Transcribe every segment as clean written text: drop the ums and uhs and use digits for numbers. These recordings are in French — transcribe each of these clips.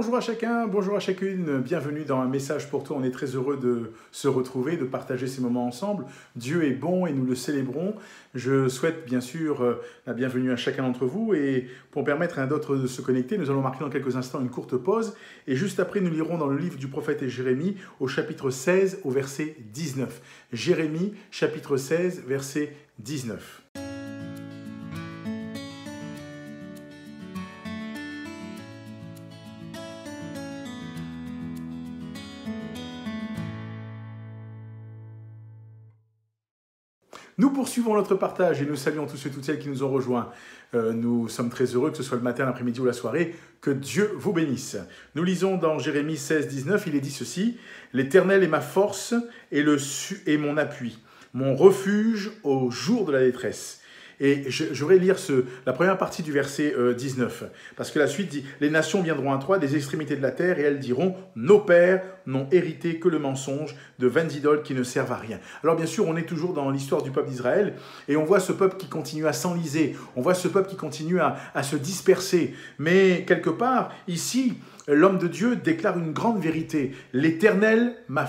Bonjour à chacun, bonjour à chacune, bienvenue dans Un message pour toi. On est très heureux de se retrouver, de partager ces moments ensemble. Dieu est bon et nous le célébrons. Je souhaite bien sûr la bienvenue à chacun d'entre vous et pour permettre à d'autres de se connecter, nous allons marquer dans quelques instants une courte pause et juste après nous lirons dans le livre du prophète Jérémie au chapitre 16 au verset 19. Jérémie chapitre 16 verset 19. Nous poursuivons notre partage et nous saluons tous ceux et toutes celles qui nous ont rejoints. Nous sommes très heureux que ce soit le matin, l'après-midi ou la soirée. Que Dieu vous bénisse. Nous lisons dans Jérémie 16, 19, il est dit ceci. « L'Éternel est ma force et mon appui, mon refuge au jour de la détresse. » Et je voudrais lire la première partie du verset 19, parce que la suite dit « Les nations viendront à toi des extrémités de la terre, et elles diront « Nos pères n'ont hérité que le mensonge de vaines idoles qui ne servent à rien. » Alors bien sûr, on est toujours dans l'histoire du peuple d'Israël, et on voit ce peuple qui continue à s'enliser, on voit ce peuple qui continue à se disperser. Mais quelque part, ici, l'homme de Dieu déclare une grande vérité. « L'Éternel, ma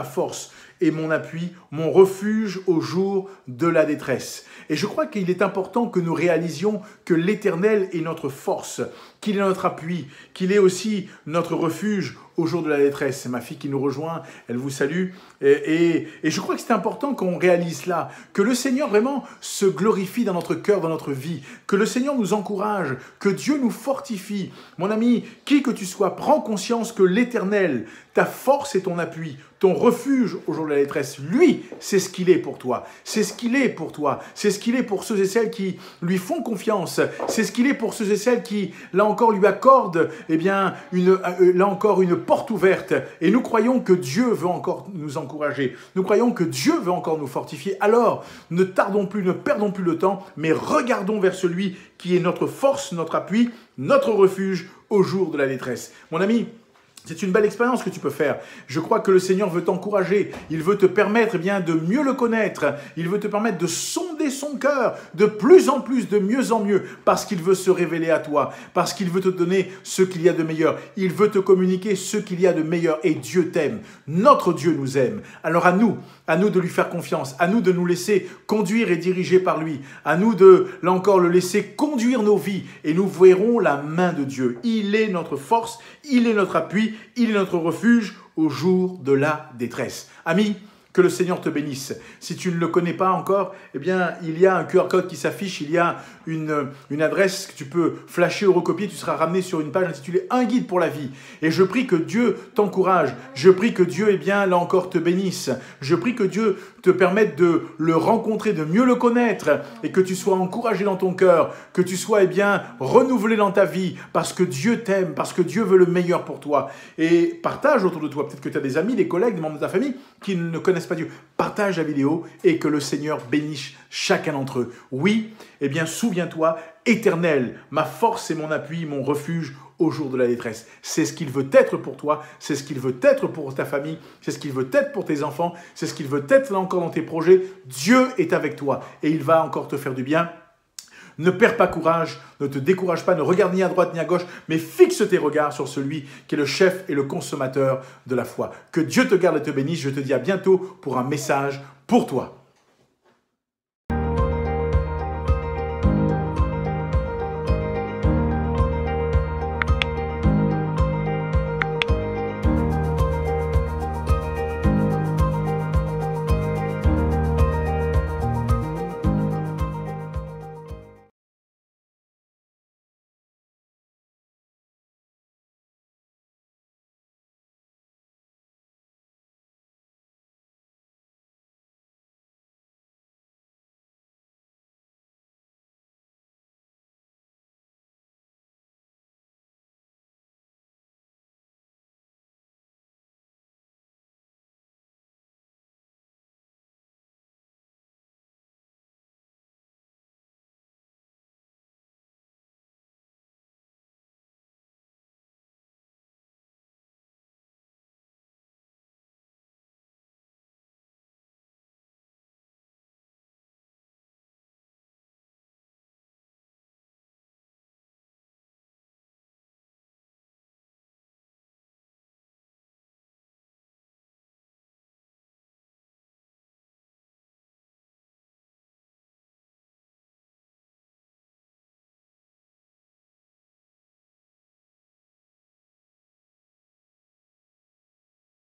force, et mon appui, mon refuge au jour de la détresse. » Et je crois qu'il est important que nous réalisions que l'Éternel est notre force, qu'il est notre appui, qu'il est aussi notre refuge au jour de la détresse. C'est ma fille qui nous rejoint, elle vous salue. Et je crois que c'est important qu'on réalise là, que le Seigneur vraiment se glorifie dans notre cœur, dans notre vie, que le Seigneur nous encourage, que Dieu nous fortifie. Mon ami, qui que tu sois, prends conscience que l'Éternel, ta force et ton appui, ton refuge au jour de la détresse, lui, c'est ce qu'il est pour toi. C'est ce qu'il est pour toi. C'est ce qu'il est pour ceux et celles qui lui font confiance. C'est ce qu'il est pour ceux et celles qui, là encore, lui accordent, là encore, une porte ouverte. Et nous croyons que Dieu veut encore nous encourager. Nous croyons que Dieu veut encore nous fortifier. Alors, ne tardons plus, ne perdons plus le temps, mais regardons vers celui qui est notre force, notre appui, notre refuge au jour de la détresse. Mon ami, c'est une belle expérience que tu peux faire. Je crois que le Seigneur veut t'encourager. Il veut te permettre de mieux le connaître. Il veut te permettre de sonder son cœur de plus en plus, de mieux en mieux, parce qu'il veut se révéler à toi, parce qu'il veut te donner ce qu'il y a de meilleur. Il veut te communiquer ce qu'il y a de meilleur. Et Dieu t'aime. Notre Dieu nous aime. Alors à nous de lui faire confiance, à nous de nous laisser conduire et diriger par lui, à nous de, là encore, le laisser conduire nos vies et nous verrons la main de Dieu. Il est notre force, il est notre appui, il est notre refuge au jour de la détresse. Amis, que le Seigneur te bénisse. Si tu ne le connais pas encore, eh bien, il y a un QR code qui s'affiche, il y a une adresse que tu peux flasher ou recopier, tu seras ramené sur une page intitulée « Un guide pour la vie ». Et je prie que Dieu t'encourage, je prie que Dieu, là encore, te bénisse. Je prie que Dieu te permette de le rencontrer, de mieux le connaître et que tu sois encouragé dans ton cœur, que tu sois, renouvelé dans ta vie parce que Dieu t'aime, parce que Dieu veut le meilleur pour toi. Et partage autour de toi, peut-être que tu as des amis, des collègues, des membres de ta famille qui ne connaissent pas Dieu. Partage la vidéo et que le Seigneur bénisse chacun d'entre eux. Oui, souviens-toi, Éternel, ma force et mon appui, mon refuge au jour de la détresse. C'est ce qu'il veut être pour toi, c'est ce qu'il veut être pour ta famille, c'est ce qu'il veut être pour tes enfants, c'est ce qu'il veut être là encore dans tes projets. Dieu est avec toi et il va encore te faire du bien. Ne perds pas courage, ne te décourage pas, ne regarde ni à droite ni à gauche, mais fixe tes regards sur celui qui est le chef et le consommateur de la foi. Que Dieu te garde et te bénisse. Je te dis à bientôt pour un message pour toi.